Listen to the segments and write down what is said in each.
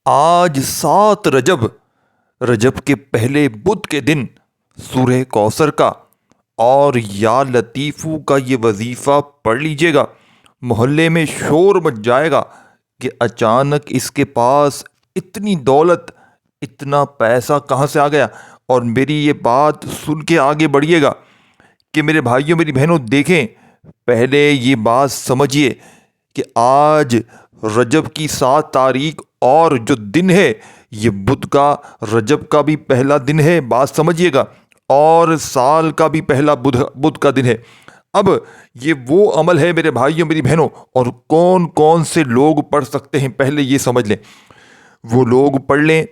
آج 7 رجب، رجب کے پہلے بدھ کے دن سورہ کوثر کا اور یا لطیفو کا یہ وظیفہ پڑھ لیجئے گا۔ محلے میں شور مچ جائے گا کہ اچانک اس کے پاس اتنی دولت، اتنا پیسہ کہاں سے آ گیا۔ اور میری یہ بات سن کے آگے بڑھیے گا کہ میرے بھائیوں میری بہنوں، دیکھیں پہلے یہ بات سمجھیے کہ آج رجب کی 7 تاریخ اور جو دن ہے یہ بدھ کا رجب کا بھی پہلا دن ہے، بات سمجھیے گا، اور سال کا بھی پہلا بدھ کا دن ہے۔ اب یہ وہ عمل ہے میرے بھائیوں میری بہنوں، اور کون کون سے لوگ پڑھ سکتے ہیں پہلے یہ سمجھ لیں۔ وہ لوگ پڑھ لیں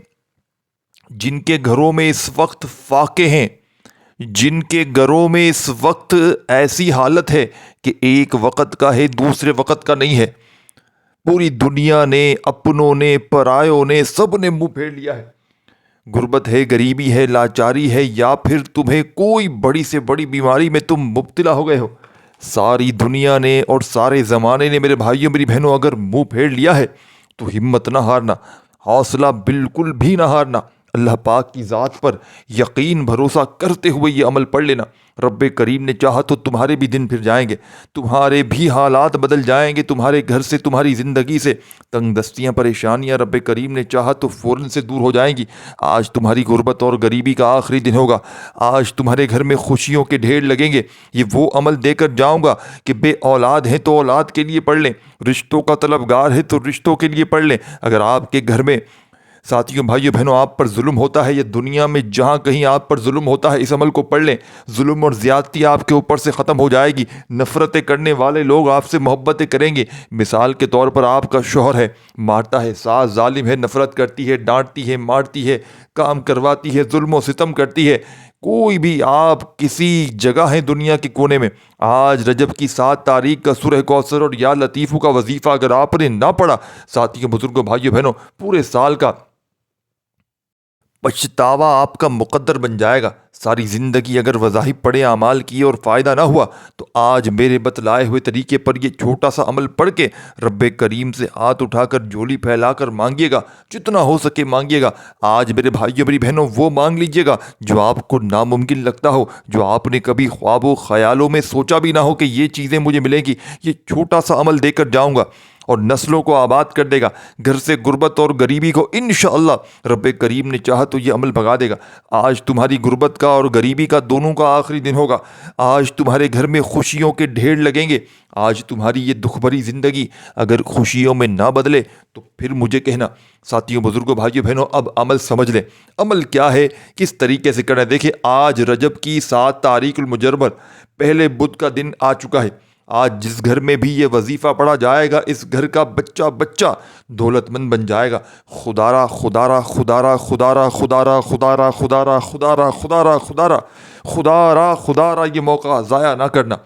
جن کے گھروں میں اس وقت فاقے ہیں، جن کے گھروں میں اس وقت ایسی حالت ہے کہ ایک وقت کا ہے دوسرے وقت کا نہیں ہے۔ پوری دنیا نے، اپنوں نے، پرایوں نے، سب نے منہ پھیر لیا ہے۔ غربت ہے، غریبی ہے، لاچاری ہے، یا پھر تمہیں کوئی بڑی سے بڑی بیماری میں تم مبتلا ہو گئے ہو۔ ساری دنیا نے اور سارے زمانے نے میرے بھائیوں میری بہنوں اگر منہ پھیر لیا ہے تو ہمت نہ ہارنا، حوصلہ بالکل بھی نہ ہارنا۔ اللہ پاک کی ذات پر یقین بھروسہ کرتے ہوئے یہ عمل پڑھ لینا۔ رب کریم نے چاہا تو تمہارے بھی دن پھر جائیں گے، تمہارے بھی حالات بدل جائیں گے، تمہارے گھر سے، تمہاری زندگی سے تنگ دستیاں، پریشانیاں رب کریم نے چاہا تو فوراً سے دور ہو جائیں گی۔ آج تمہاری غربت اور غریبی کا آخری دن ہوگا، آج تمہارے گھر میں خوشیوں کے ڈھیر لگیں گے۔ یہ وہ عمل دے کر جاؤں گا کہ بے اولاد ہیں تو اولاد کے لیے پڑھ لیں، رشتوں کا طلبگار ہے تو رشتوں کے لیے پڑھ لیں۔ اگر آپ کے گھر میں ساتھیوں، بھائیوں بہنوں، آپ پر ظلم ہوتا ہے یا دنیا میں جہاں کہیں آپ پر ظلم ہوتا ہے، اس عمل کو پڑھ لیں۔ ظلم اور زیادتی آپ کے اوپر سے ختم ہو جائے گی، نفرتیں کرنے والے لوگ آپ سے محبتیں کریں گے۔ مثال کے طور پر آپ کا شوہر ہے، مارتا ہے، ساس ظالم ہے، نفرت کرتی ہے، ڈانٹتی ہے، مارتی ہے، کام کرواتی ہے، ظلم و ستم کرتی ہے، کوئی بھی آپ کسی جگہ ہیں دنیا کے کونے میں، آج رجب کی 7 تاریخ کا سورہ کوثر اور یا لطیفو کا وظیفہ اگر آپ نے نہ پڑھا، ساتھیوں، بزرگوں، بھائیوں بہنوں، پورے سال کا پچھتاوا آپ کا مقدر بن جائے گا۔ ساری زندگی اگر وظائف پڑھے، اعمال کیے اور فائدہ نہ ہوا تو آج میرے بتلائے ہوئے طریقے پر یہ چھوٹا سا عمل پڑھ کے رب کریم سے ہاتھ اٹھا کر جھولی پھیلا کر مانگیے گا، جتنا ہو سکے مانگیے گا۔ آج میرے بھائیوں میری بہنوں وہ مانگ لیجیے گا جو آپ کو ناممکن لگتا ہو، جو آپ نے کبھی خواب و خیالوں میں سوچا بھی نہ ہو کہ یہ چیزیں مجھے ملیں گی۔ یہ چھوٹا سا عمل دے کر جاؤں گا اور نسلوں کو آباد کر دے گا۔ گھر سے غربت اور غریبی کو انشاءاللہ رب کریم نے چاہا تو یہ عمل بھگا دے گا۔ آج تمہاری غربت کا اور غریبی کا دونوں کا آخری دن ہوگا۔ آج تمہارے گھر میں خوشیوں کے ڈھیر لگیں گے۔ آج تمہاری یہ دکھ بھری زندگی اگر خوشیوں میں نہ بدلے تو پھر مجھے کہنا۔ ساتھیوں، بزرگوں، بھائیوں بہنوں، اب عمل سمجھ لیں۔ عمل کیا ہے، کس طریقے سے کرنا ہے۔ دیکھیں، آج رجب کی 7 تاریخ المجربر پہلے بدھ کا دن آ چکا ہے۔ آج جس گھر میں بھی یہ وظیفہ پڑھا جائے گا، اس گھر کا بچہ بچہ دولت مند بن جائے گا۔ خدارا خدارا خدارا خدارا خدارا خدارا خدارا خدارا خدارا خدارا خدارا خدارا یہ موقع ضائع نہ کرنا۔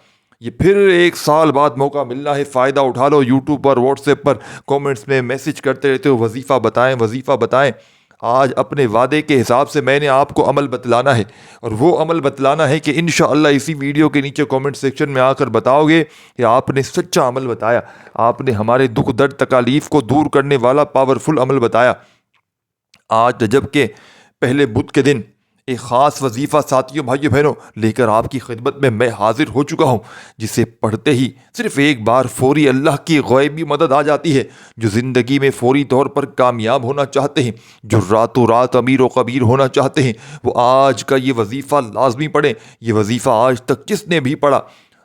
یہ پھر 1 سال بعد موقع ملنا ہے، فائدہ اٹھا لو۔ یوٹیوب پر، واٹس ایپ پر کومنٹس میں میسج کرتے رہتے ہو وظیفہ بتائیں، وظیفہ بتائیں۔ آج اپنے وعدے کے حساب سے میں نے آپ کو عمل بتلانا ہے، اور وہ عمل بتلانا ہے کہ انشاءاللہ اسی ویڈیو کے نیچے کومنٹ سیکشن میں آ کر بتاؤ گے کہ آپ نے سچا عمل بتایا، آپ نے ہمارے دکھ درد تکالیف کو دور کرنے والا پاورفل عمل بتایا۔ آج رجب کے پہلے بدھ کے دن ایک خاص وظیفہ ساتھیوں، بھائیوں بہنوں لے کر آپ کی خدمت میں حاضر ہو چکا ہوں، جسے پڑھتے ہی صرف ایک بار فوری اللہ کی غیبی مدد آ جاتی ہے۔ جو زندگی میں فوری طور پر کامیاب ہونا چاہتے ہیں، جو راتوں رات امیر و کبیر ہونا چاہتے ہیں، وہ آج کا یہ وظیفہ لازمی پڑھیں۔ یہ وظیفہ آج تک جس نے بھی پڑھا،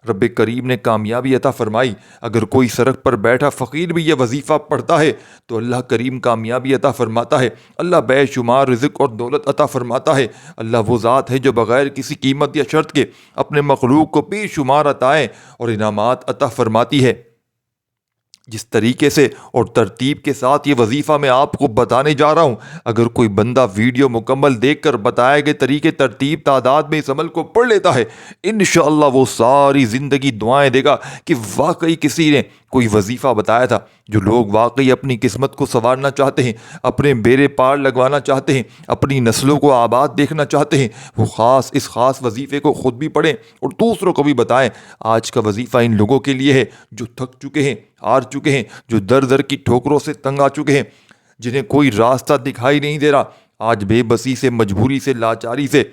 رب کریم نے کامیابی عطا فرمائی۔ اگر کوئی سڑک پر بیٹھا فقیر بھی یہ وظیفہ پڑھتا ہے تو اللہ کریم کامیابی عطا فرماتا ہے، اللہ بے شمار رزق اور دولت عطا فرماتا ہے۔ اللہ وہ ذات ہے جو بغیر کسی قیمت یا شرط کے اپنے مخلوق کو بے شمار عطائیں اور انعامات عطا فرماتی ہے۔ جس طریقے سے اور ترتیب کے ساتھ یہ وظیفہ میں آپ کو بتانے جا رہا ہوں، اگر کوئی بندہ ویڈیو مکمل دیکھ کر بتائے گئے طریقے، ترتیب، تعداد میں اس عمل کو پڑھ لیتا ہے، انشاءاللہ وہ ساری زندگی دعائیں دے گا کہ واقعی کسی نے کوئی وظیفہ بتایا تھا۔ جو لوگ واقعی اپنی قسمت کو سنوارنا چاہتے ہیں، اپنے بیڑے پار لگوانا چاہتے ہیں، اپنی نسلوں کو آباد دیکھنا چاہتے ہیں، وہ اس خاص وظیفے کو خود بھی پڑھیں اور دوسروں کو بھی بتائیں۔ آج کا وظیفہ ان لوگوں کے لیے ہے جو تھک چکے ہیں، ہار چکے ہیں، جو در در کی ٹھوکروں سے تنگ آ چکے ہیں، جنہیں کوئی راستہ دکھائی نہیں دے رہا، آج بے بسی سے، مجبوری سے، لاچاری سے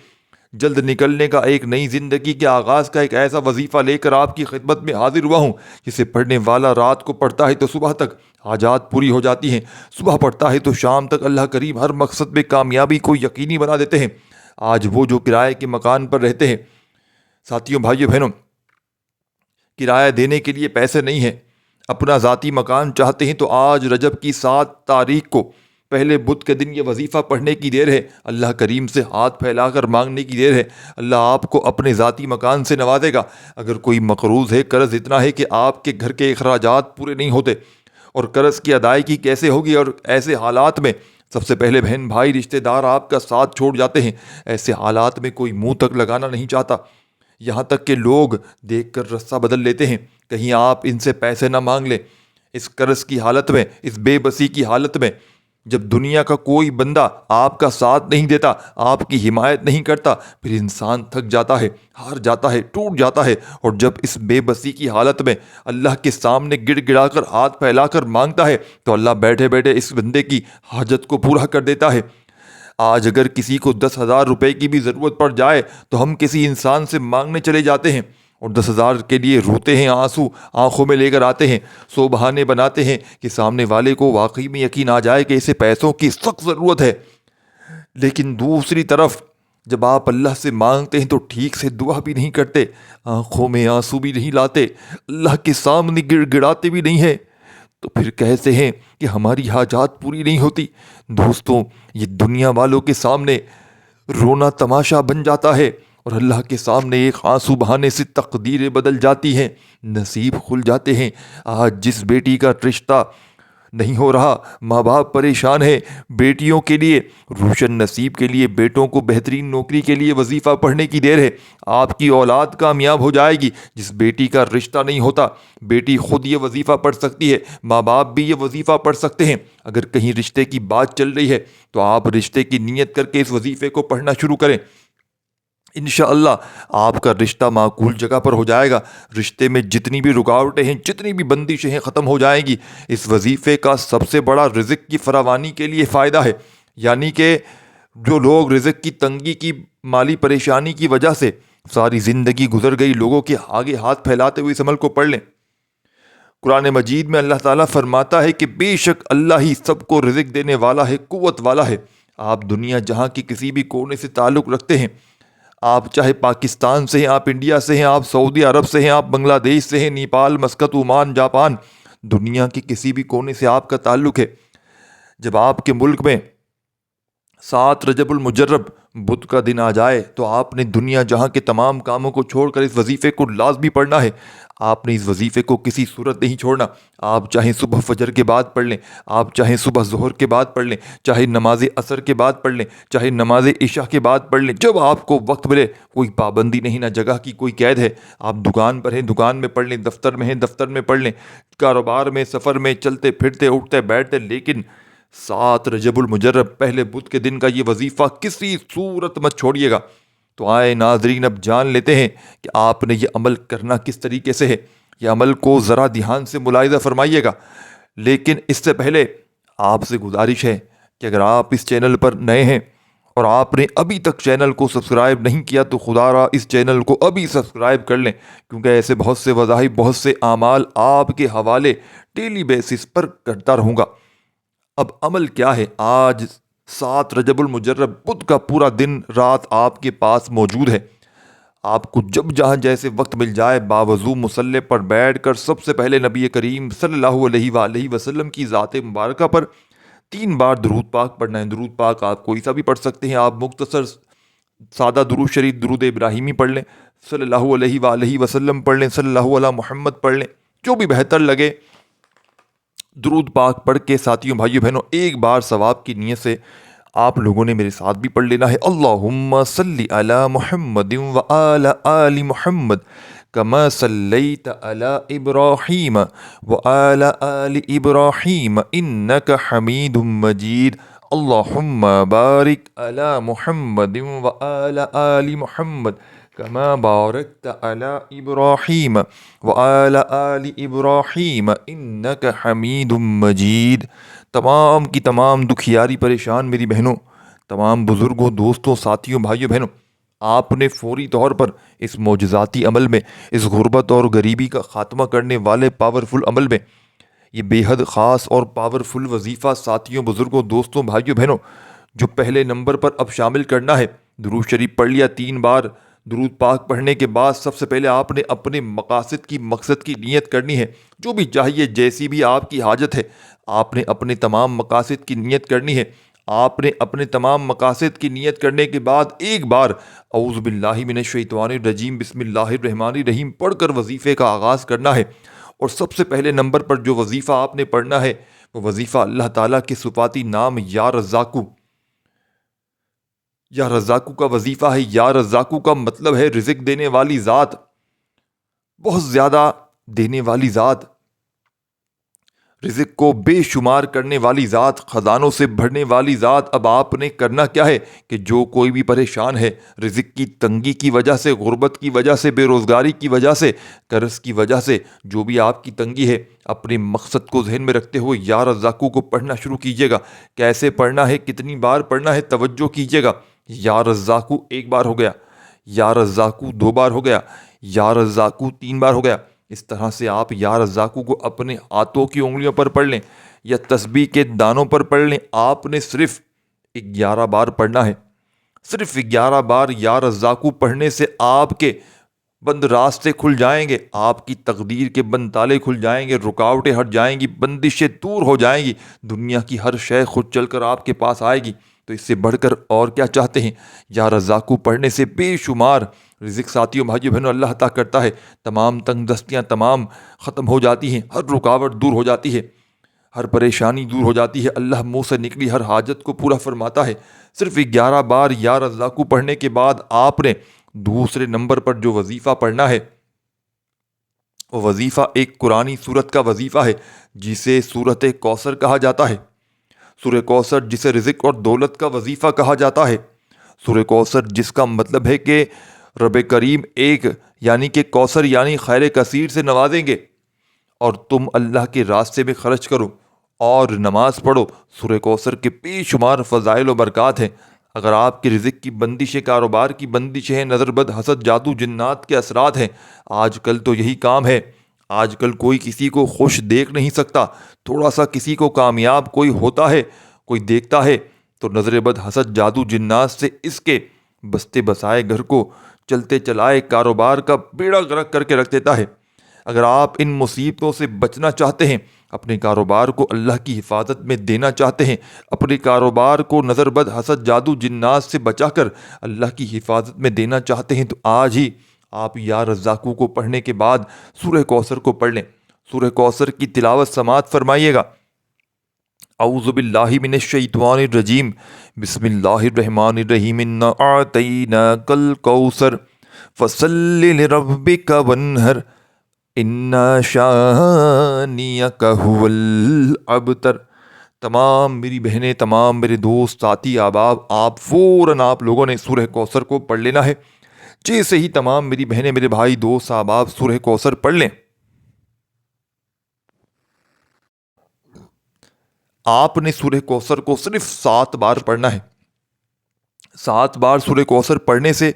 جلد نکلنے کا، ایک نئی زندگی کے آغاز کا ایک ایسا وظیفہ لے کر آپ کی خدمت میں حاضر ہوا ہوں جسے پڑھنے والا رات کو پڑھتا ہے تو صبح تک حاجات پوری ہو جاتی ہیں، صبح پڑھتا ہے تو شام تک اللہ کریم ہر مقصد میں کامیابی کو یقینی بنا دیتے ہیں۔ آج وہ جو کرائے کے مکان پر رہتے ہیں، ساتھیوں، بھائیوں، بہنوں، کرایہ دینے کے لیے پیسے نہیں ہیں، اپنا ذاتی مکان چاہتے ہیں، تو آج رجب کی 7 تاریخ کو پہلے بدھ کے دن یہ وظیفہ پڑھنے کی دیر ہے، اللہ کریم سے ہاتھ پھیلا کر مانگنے کی دیر ہے۔ اللہ آپ کو اپنے ذاتی مکان سے نوازے گا۔ اگر کوئی مقروض ہے، قرض اتنا ہے کہ آپ کے گھر کے اخراجات پورے نہیں ہوتے، اور قرض کی ادائیگی کیسے ہوگی، اور ایسے حالات میں سب سے پہلے بہن بھائی رشتہ دار آپ کا ساتھ چھوڑ جاتے ہیں، ایسے حالات میں کوئی منہ تک لگانا نہیں چاہتا، یہاں تک کہ لوگ دیکھ کر رستہ بدل لیتے ہیں، کہیں آپ ان سے پیسے نہ مانگ لیں۔ اس قرض کی حالت میں، اس بے بسی کی حالت میں، جب دنیا کا کوئی بندہ آپ کا ساتھ نہیں دیتا، آپ کی حمایت نہیں کرتا، پھر انسان تھک جاتا ہے، ہار جاتا ہے، ٹوٹ جاتا ہے، اور جب اس بے بسی کی حالت میں اللہ کے سامنے گڑ گڑا کر ہاتھ پھیلا کر مانگتا ہے تو اللہ بیٹھے بیٹھے اس بندے کی حاجت کو پورا کر دیتا ہے۔ آج اگر کسی کو 10,000 روپے کی بھی ضرورت پڑ جائے تو ہم کسی انسان سے مانگنے چلے جاتے ہیں اور 10,000 کے لیے روتے ہیں، آنسو آنکھوں میں لے کر آتے ہیں، سو بہانے بناتے ہیں کہ سامنے والے کو واقعی میں یقین آ جائے کہ اسے پیسوں کی سخت ضرورت ہے۔ لیکن دوسری طرف جب آپ اللہ سے مانگتے ہیں تو ٹھیک سے دعا بھی نہیں کرتے، آنکھوں میں آنسو بھی نہیں لاتے، اللہ کے سامنے گڑ گڑاتے بھی نہیں ہیں، تو پھر کہتے ہیں کہ ہماری حاجات پوری نہیں ہوتی۔ دوستوں، یہ دنیا والوں کے سامنے رونا تماشا بن جاتا ہے، اور اللہ کے سامنے ایک آنسو بہانے سے تقدیریں بدل جاتی ہیں، نصیب کھل جاتے ہیں۔ آج جس بیٹی کا رشتہ نہیں ہو رہا، ماں باپ پریشان ہیں، بیٹیوں کے لیے روشن نصیب کے لیے، بیٹوں کو بہترین نوکری کے لیے وظیفہ پڑھنے کی دیر ہے۔ آپ کی اولاد کامیاب ہو جائے گی۔ جس بیٹی کا رشتہ نہیں ہوتا، بیٹی خود یہ وظیفہ پڑھ سکتی ہے، ماں باپ بھی یہ وظیفہ پڑھ سکتے ہیں۔ اگر کہیں رشتے کی بات چل رہی ہے تو آپ رشتے کی نیت کر کے اس وظیفے کو پڑھنا شروع کریں، انشاءاللہ آپ کا رشتہ معقول جگہ پر ہو جائے گا، رشتے میں جتنی بھی رکاوٹیں ہیں، جتنی بھی بندشیں ہیں، ختم ہو جائیں گی۔ اس وظیفے کا سب سے بڑا رزق کی فراوانی کے لیے فائدہ ہے، یعنی کہ جو لوگ رزق کی تنگی کی، مالی پریشانی کی وجہ سے ساری زندگی گزر گئی، لوگوں کے آگے ہاتھ پھیلاتے ہوئے اس عمل کو پڑھ لیں۔ قرآن مجید میں اللہ تعالیٰ فرماتا ہے کہ بے شک اللہ ہی سب کو رزق دینے والا ہے، قوت والا ہے۔ آپ دنیا جہاں کی کسی بھی کونے سے تعلق رکھتے ہیں، آپ چاہے پاکستان سے ہیں، آپ انڈیا سے ہیں، آپ سعودی عرب سے ہیں، آپ بنگلہ دیش سے ہیں، نیپال، مسقط، عمان، جاپان، دنیا کے کسی بھی کونے سے آپ کا تعلق ہے، جب آپ کے ملک میں 7 رجب المجرب بدھ کا دن آ جائے تو آپ نے دنیا جہاں کے تمام کاموں کو چھوڑ کر اس وظیفے کو لازمی پڑھنا ہے۔ آپ نے اس وظیفے کو کسی صورت نہیں چھوڑنا۔ آپ چاہیں صبح فجر کے بعد پڑھ لیں، آپ چاہیں صبح ظہر کے بعد پڑھ لیں، چاہے نماز عصر کے بعد پڑھ لیں، چاہے نماز عشاء کے بعد پڑھ لیں، جب آپ کو وقت ملے۔ کوئی پابندی نہیں، نہ جگہ کی کوئی قید ہے۔ آپ دکان پر ہیں، دکان میں پڑھ لیں، دفتر میں ہیں، دفتر میں پڑھ لیں، کاروبار میں، سفر میں، چلتے پھرتے، اٹھتے بیٹھتے، لیکن 7 رجب المجرب پہلے بدھ کے دن کا یہ وظیفہ کسی صورت مت چھوڑیے گا۔ تو آئے ناظرین، اب جان لیتے ہیں کہ آپ نے یہ عمل کرنا کس طریقے سے ہے۔ یہ عمل کو ذرا دھیان سے ملاحظہ فرمائیے گا، لیکن اس سے پہلے آپ سے گزارش ہے کہ اگر آپ اس چینل پر نئے ہیں اور آپ نے ابھی تک چینل کو سبسکرائب نہیں کیا تو خدا را اس چینل کو ابھی سبسکرائب کر لیں، کیونکہ ایسے بہت سے وظائف، بہت سے اعمال آپ کے حوالے ڈیلی بیسس پر کرتا رہوں گا۔ اب عمل کیا ہے؟ آج 7 رجب المجرب بدھ کا پورا دن رات آپ کے پاس موجود ہے۔ آپ کو جب جہاں جیسے وقت مل جائے، باوضو مصلی پر بیٹھ کر سب سے پہلے نبی کریم صلی اللہ علیہ وآلہ وسلم کی ذات مبارکہ پر 3 بار درود پاک پڑھنا ہے۔ درود پاک آپ کوئی سا بھی پڑھ سکتے ہیں، آپ مختصر سادہ درود شریف، درود ابراہیمی پڑھ لیں، صلی اللہ علیہ وآلہ وسلم پڑھ لیں، صلی اللہ علی محمد پڑھ لیں، جو بھی بہتر لگے۔ درود پاک پڑھ کے ساتھیوں، بھائیوں، بہنوں، ایک بار ثواب کی نیت سے آپ لوگوں نے میرے ساتھ بھی پڑھ لینا ہے۔ اللہم صلی علی محمد وآل آل محمد کما صلیت علی ابراہیم وآل آل ابراہیم انک حمید مجید۔ اللہم بارک علی محمد وآل آل محمد کما بارکت علی ابراہیم وآل آل ابراہیم انک حمید مجید۔ تمام کی تمام دکھیاری پریشان میری بہنوں، تمام بزرگوں، دوستوں، ساتھیوں، بھائیوں، بہنوں، آپ نے فوری طور پر اس معجزاتی عمل میں، اس غربت اور غریبی کا خاتمہ کرنے والے پاورفل عمل میں، یہ بے حد خاص اور پاورفل وظیفہ ساتھیوں، بزرگوں، دوستوں، بھائیوں، بہنوں، جو پہلے نمبر پر اب شامل کرنا ہے۔ درود شریف پڑھ لیا 3 بار۔ درود پاک پڑھنے کے بعد سب سے پہلے آپ نے اپنے مقصد کی نیت کرنی ہے۔ جو بھی چاہیے، جیسی بھی آپ کی حاجت ہے، آپ نے اپنے تمام مقاصد کی نیت کرنی ہے۔ آپ نے اپنے تمام مقاصد کی نیت کرنے کے بعد ایک بار اعوذ باللہ من الشیطان الرجیم بسم اللہ الرحمن الرحیم پڑھ کر وظیفے کا آغاز کرنا ہے۔ اور سب سے پہلے نمبر پر جو وظیفہ آپ نے پڑھنا ہے، وہ وظیفہ اللہ تعالیٰ کے صفاتی نام یا رزاقو، یا رزاقو کا وظیفہ ہے۔ یا رزاقو کا مطلب ہے رزق دینے والی ذات، بہت زیادہ دینے والی ذات، رزق کو بے شمار کرنے والی ذات، خزانوں سے بھرنے والی ذات۔ اب آپ نے کرنا کیا ہے کہ جو کوئی بھی پریشان ہے، رزق کی تنگی کی وجہ سے، غربت کی وجہ سے، بے روزگاری کی وجہ سے، قرض کی وجہ سے، جو بھی آپ کی تنگی ہے، اپنے مقصد کو ذہن میں رکھتے ہوئے یا رزاقو کو پڑھنا شروع کیجیے گا۔ کیسے پڑھنا ہے، کتنی بار پڑھنا ہے، توجہ کیجیے گا۔ یا رزاقو 1 بار ہو گیا، یا رزاقو 2 بار ہو گیا، یا رزاقو 3 بار ہو گیا۔ اس طرح سے آپ یا رزاقو کو اپنے ہاتھوں کی انگلیوں پر پڑھ لیں یا تسبیح کے دانوں پر پڑھ لیں۔ آپ نے صرف 11 بار پڑھنا ہے۔ صرف 11 بار یا رزاقو پڑھنے سے آپ کے بند راستے کھل جائیں گے، آپ کی تقدیر کے بند تالے کھل جائیں گے، رکاوٹیں ہٹ جائیں گی، بندشیں دور ہو جائیں گی، دنیا کی ہر شے خود چل کر آپ کے پاس آئے گی۔ تو اس سے بڑھ کر اور کیا چاہتے ہیں؟ یا رزاقو پڑھنے سے بے شمار رزق ساتھیوں، بھائیوں، بہنوں، اللہ عطا کرتا ہے۔ تمام تنگ دستیاں تمام ختم ہو جاتی ہیں، ہر رکاوٹ دور ہو جاتی ہے، ہر پریشانی دور ہو جاتی ہے، اللہ منہ سے نکلی ہر حاجت کو پورا فرماتا ہے۔ صرف 11 بار یا رزاقو پڑھنے کے بعد آپ نے دوسرے نمبر پر جو وظیفہ پڑھنا ہے، وہ وظیفہ ایک قرآنی سورت کا وظیفہ ہے، جسے سورت کوثر کہا جاتا ہے۔ سورہ کوثر جسے رزق اور دولت کا وظیفہ کہا جاتا ہے۔ سورہ کوثر جس کا مطلب ہے کہ رب کریم ایک، یعنی کہ کوثر یعنی خیر کثیر سے نوازیں گے، اور تم اللہ کے راستے میں خرچ کرو اور نماز پڑھو۔ سورہ کوثر کے بے شمار فضائل و برکات ہیں۔ اگر آپ کے رزق کی بندشیں، کاروبار کی بندشیں ہیں، نظر بد، حسد، جادو، جنات کے اثرات ہیں، آج کل تو یہی کام ہے۔ آج کل کوئی کسی کو خوش دیکھ نہیں سکتا۔ تھوڑا سا کسی کو کامیاب کوئی ہوتا ہے، کوئی دیکھتا ہے، تو نظر بد، حسد، جادو، جنات سے اس کے بستے بسائے گھر کو، چلتے چلائے کاروبار کا بیڑا غرق کر کے رکھ دیتا ہے۔ اگر آپ ان مصیبتوں سے بچنا چاہتے ہیں، اپنے کاروبار کو اللہ کی حفاظت میں دینا چاہتے ہیں، اپنے کاروبار کو نظر بد، حسد، جادو، جنات سے بچا کر اللہ کی حفاظت میں دینا چاہتے ہیں، تو آج ہی آپ یا رزاقو کو پڑھنے کے بعد سورہ کوثر کو پڑھ لیں۔ سورہ کوثر کی تلاوت سماعت فرمائیے گا۔ اعوذ باللہ من الشیطان الرجیم بسم اللہ الرحمن الرحیم انا اعطیناک الکوثر فصل لربک وانحر ان شانئک هو الابتر۔ تمام میری بہنیں، تمام میرے دوست، ساتھی، احباب، آپ فوراً آپ لوگوں نے سورہ کوثر کو پڑھ لینا ہے۔ جیسے ہی تمام میری بہنیں، میرے بھائی، دوست، احباب سورہ کوثر پڑھ لیں، آپ نے سورہ کوثر کو صرف 7 بار پڑھنا ہے۔ 7 بار سورہ کوثر پڑھنے سے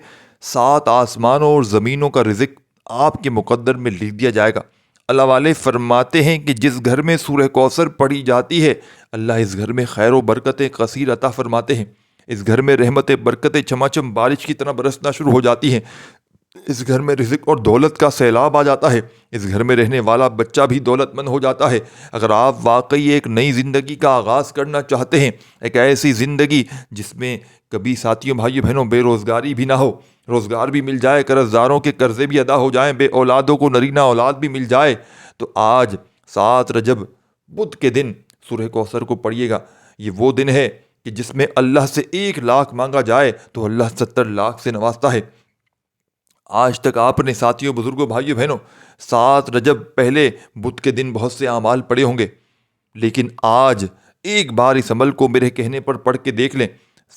7 آسمانوں اور زمینوں کا رزق آپ کے مقدر میں لکھ دیا جائے گا۔ اللہ والے فرماتے ہیں کہ جس گھر میں سورہ کوثر پڑھی جاتی ہے، اللہ اس گھر میں خیر و برکتیں کثیر عطا فرماتے ہیں۔ اس گھر میں رحمتیں، برکتیں چماچم بارش کی طرح برسنا شروع ہو جاتی ہیں۔ اس گھر میں رزق اور دولت کا سیلاب آ جاتا ہے۔ اس گھر میں رہنے والا بچہ بھی دولت مند ہو جاتا ہے۔ اگر آپ واقعی ایک نئی زندگی کا آغاز کرنا چاہتے ہیں، ایک ایسی زندگی جس میں کبھی ساتھیوں، بھائیوں، بہنوں، بے روزگاری بھی نہ ہو، روزگار بھی مل جائے، قرض داروں کے قرضے بھی ادا ہو جائیں، بے اولادوں کو نرینہ اولاد بھی مل جائے، تو آج 7 رجب بدھ کے دن سورہ کوثر کو پڑھیے گا۔ یہ وہ دن ہے کہ جس میں اللہ سے 1 لاکھ مانگا جائے تو اللہ 70 لاکھ سے نوازتا ہے۔ آج تک آپ نے ساتھیوں، بزرگوں، بھائیوں، بہنوں، 7 رجب پہلے بدھ کے دن بہت سے اعمال پڑے ہوں گے، لیکن آج ایک بار اس عمل کو میرے کہنے پر پڑھ کے دیکھ لیں۔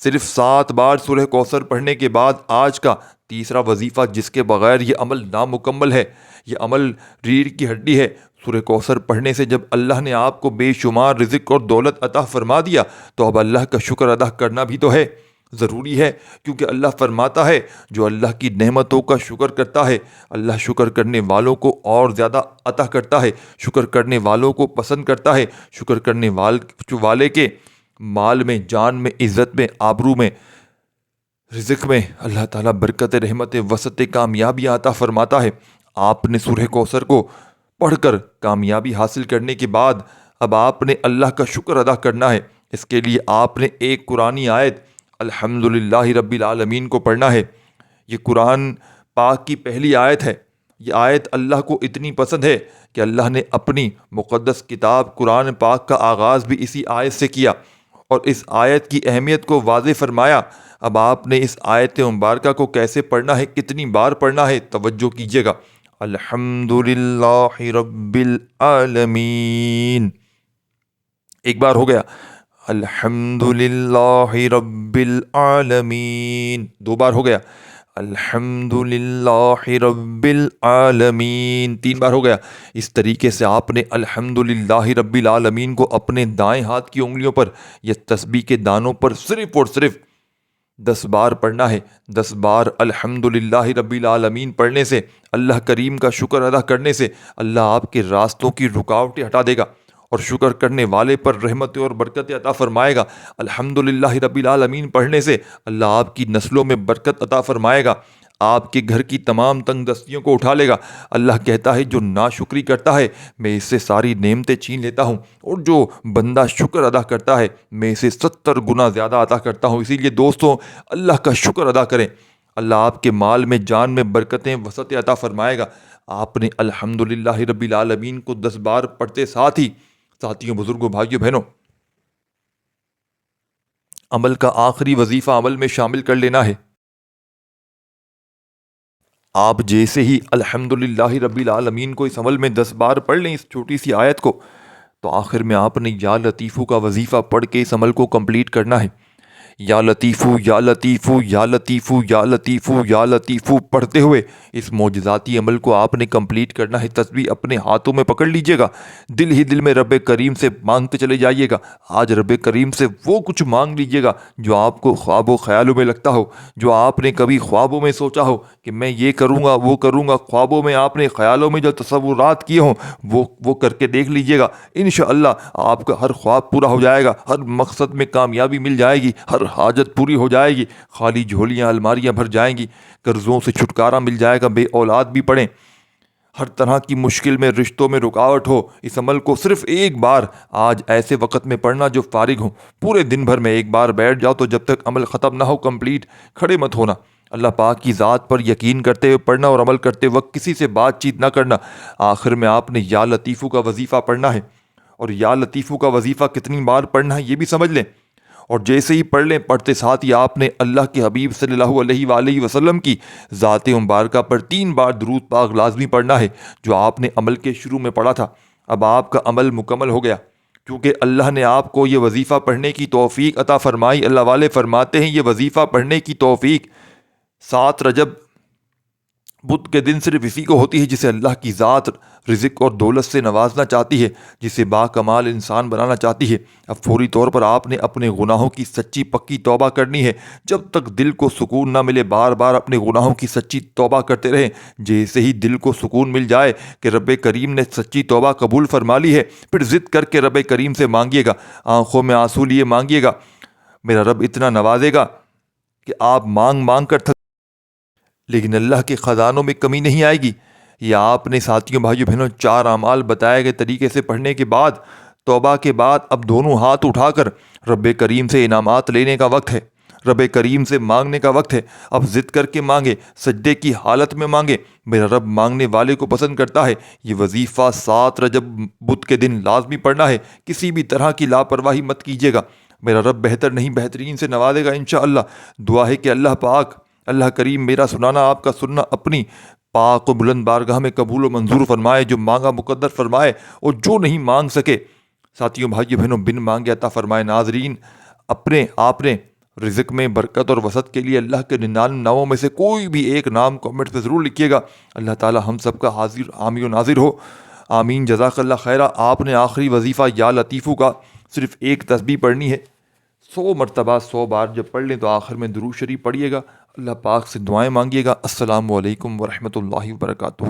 صرف 7 بار سورہ کوثر پڑھنے کے بعد آج کا تیسرا وظیفہ، جس کے بغیر یہ عمل نامکمل ہے، یہ عمل ریڑھ کی ہڈی ہے، سورہ کوثر پڑھنے سے جب اللہ نے آپ کو بے شمار رزق اور دولت عطا فرما دیا تو اب اللہ کا شکر ادا کرنا بھی تو ہے، ضروری ہے، کیونکہ اللہ فرماتا ہے جو اللہ کی نعمتوں کا شکر کرتا ہے اللہ شکر کرنے والوں کو اور زیادہ عطا کرتا ہے، شکر کرنے والوں کو پسند کرتا ہے، شکر کرنے والے کے مال میں، جان میں، عزت میں، آبرو میں، رزق میں اللہ تعالیٰ برکت، رحمت، وسعت، کامیابی عطا فرماتا ہے۔ آپ نے سورہ کوثر کو پڑھ کر کامیابی حاصل کرنے کے بعد اب آپ نے اللہ کا شکر ادا کرنا ہے۔ اس کے لیے آپ نے ایک قرآنی آیت الحمدللہ رب العالمین کو پڑھنا ہے۔ یہ قرآن پاک کی پہلی آیت ہے۔ یہ آیت اللہ کو اتنی پسند ہے کہ اللہ نے اپنی مقدس کتاب قرآن پاک کا آغاز بھی اسی آیت سے کیا اور اس آیت کی اہمیت کو واضح فرمایا۔ اب آپ نے اس آیت مبارکہ کو کیسے پڑھنا ہے، کتنی بار پڑھنا ہے، توجہ کیجیے گا۔ الحمدللہ رب العالمین، ایک بار ہو گیا، الحمدللہ رب العالمین، دو بار ہو گیا، الحمدللہ رب العالمین، تین بار ہو گیا۔ اس طریقے سے آپ نے الحمدللہ رب العالمین کو اپنے دائیں ہاتھ کی انگلیوں پر یا تسبیح کے دانوں پر صرف اور صرف 10 بار پڑھنا ہے۔ 10 بار الحمدللہ رب العالمین پڑھنے سے، اللہ کریم کا شکر ادا کرنے سے اللہ آپ کے راستوں کی رکاوٹیں ہٹا دے گا اور شکر کرنے والے پر رحمتیں اور برکتیں عطا فرمائے گا۔ الحمدللہ رب العالمین پڑھنے سے اللہ آپ کی نسلوں میں برکت عطا فرمائے گا، آپ کے گھر کی تمام تنگ دستیوں کو اٹھا لے گا۔ اللہ کہتا ہے جو ناشکری کرتا ہے میں اس سے ساری نعمتیں چھین لیتا ہوں، اور جو بندہ شکر ادا کرتا ہے میں اسے 70 گنا زیادہ عطا کرتا ہوں۔ اسی لیے دوستوں، اللہ کا شکر ادا کریں، اللہ آپ کے مال میں، جان میں برکتیں، وسعتیں عطا فرمائے گا۔ آپ نے الحمدللہ رب العالمین کو 10 بار پڑھتے ساتھ ہی ساتھیوں، بزرگوں، بھائیوں، بہنوں، عمل کا آخری وظیفہ عمل میں شامل کر لینا ہے۔ آپ جیسے ہی الحمدللہ رب العالمین کو اس عمل میں 10 بار پڑھ لیں، اس چھوٹی سی آیت کو، تو آخر میں آپ نے یا لطیفو کا وظیفہ پڑھ کے اس عمل کو کمپلیٹ کرنا ہے۔ یا لطیفو، یا لطیفو، یا لطیفو، یا لطیفو، یا لطیفو پڑھتے ہوئے اس معجزاتی عمل کو آپ نے کمپلیٹ کرنا ہے۔ تسبیح اپنے ہاتھوں میں پکڑ لیجئے گا، دل ہی دل میں رب کریم سے مانگتے چلے جائیے گا۔ آج رب کریم سے وہ کچھ مانگ لیجئے گا جو آپ کو خواب و خیالوں میں لگتا ہو، جو آپ نے کبھی خوابوں میں سوچا ہو کہ میں یہ کروں گا، وہ کروں گا، خوابوں میں آپ نے خیالوں میں جو تصورات کیے ہوں وہ کر کے دیکھ لیجئے گا۔ انشاءاللہ آپ کا ہر خواب پورا ہو جائے گا، ہر مقصد میں کامیابی مل جائے گی، ہر حاجت پوری ہو جائے گی، خالی جھولیاں، الماریاں بھر جائیں گی، قرضوں سے چھٹکارا مل جائے گا، بے اولاد بھی پڑیں، ہر طرح کی مشکل میں، رشتوں میں رکاوٹ ہو۔ اس عمل کو صرف ایک بار آج ایسے وقت میں پڑھنا جو فارغ ہو، پورے دن بھر میں ایک بار بیٹھ جاؤ، تو جب تک عمل ختم نہ ہو کمپلیٹ کھڑے مت ہونا۔ اللہ پاک کی ذات پر یقین کرتے ہوئے پڑھنا اور عمل کرتے وقت کسی سے بات چیت نہ کرنا۔ آخر میں آپ نے یا لطیفو کا وظیفہ پڑھنا ہے، اور یا لطیفو کا وظیفہ کتنی بار پڑھنا ہے یہ بھی سمجھ لیں، اور جیسے ہی پڑھ لیں پڑھتے ساتھ ہی آپ نے اللہ کے حبیب صلی اللہ علیہ وآلہ وسلم کی ذات مبارکہ پر 3 بار درود پاک لازمی پڑھنا ہے، جو آپ نے عمل کے شروع میں پڑھا تھا۔ اب آپ کا عمل مکمل ہو گیا، کیونکہ اللہ نے آپ کو یہ وظیفہ پڑھنے کی توفیق عطا فرمائی۔ اللہ والے فرماتے ہیں یہ وظیفہ پڑھنے کی توفیق 7 رجب بدھ کے دن صرف اسی کو ہوتی ہے جسے اللہ کی ذات رزق اور دولت سے نوازنا چاہتی ہے، جسے با کمال انسان بنانا چاہتی ہے۔ اب فوری طور پر آپ نے اپنے گناہوں کی سچی پکی توبہ کرنی ہے۔ جب تک دل کو سکون نہ ملے بار بار اپنے گناہوں کی سچی توبہ کرتے رہیں۔ جیسے ہی دل کو سکون مل جائے کہ رب کریم نے سچی توبہ قبول فرما لی ہے، پھر ضد کر کے رب کریم سے مانگیے گا، آنکھوں میں آنسو لیے مانگیے گا۔ میرا رب اتنا نوازے گا کہ آپ مانگ مانگ کر تھک، لیکن اللہ کے خزانوں میں کمی نہیں آئے گی۔ یہ آپ نے ساتھیوں، بھائیوں، بہنوں 4 اعمال بتائے گئے طریقے سے پڑھنے کے بعد، توبہ کے بعد اب دونوں ہاتھ اٹھا کر رب کریم سے انعامات لینے کا وقت ہے، رب کریم سے مانگنے کا وقت ہے۔ اب ضد کر کے مانگے، سجدے کی حالت میں مانگے، میرا رب مانگنے والے کو پسند کرتا ہے۔ یہ وظیفہ 7 رجب بدھ کے دن لازمی پڑھنا ہے، کسی بھی طرح کی لاپرواہی مت کیجیے گا، میرا رب بہتر نہیں بہترین سے نوازے گا انشاءاللہ۔ دعا ہے کہ اللہ پاک، اللہ کریم میرا سنانا، آپ کا سننا اپنی پاک و بلند بارگاہ میں قبول و منظور فرمائے، جو مانگا مقدر فرمائے، اور جو نہیں مانگ سکے ساتھیوں، بھائیوں، بہنوں بن مانگے عطا فرمائے۔ ناظرین، اپنے آپ نے رزق میں برکت اور وسعت کے لیے اللہ کے 99 ناموں میں سے کوئی بھی ایک نام کمنٹ پہ ضرور لکھیے گا۔ اللہ تعالی ہم سب کا حاضر حامی و ناظر ہو۔ آمین جزاک اللہ خیرہ۔ آپ نے آخری وظیفہ یا لطیفو کا صرف ایک تسبیح پڑھنی ہے، 100 مرتبہ 100 بار جب پڑھ لیں تو آخر میں درود شریف پڑھیے گا، اللہ پاک سے دعائیں مانگیے گا۔ السلام علیکم ورحمۃ اللہ وبرکاتہ۔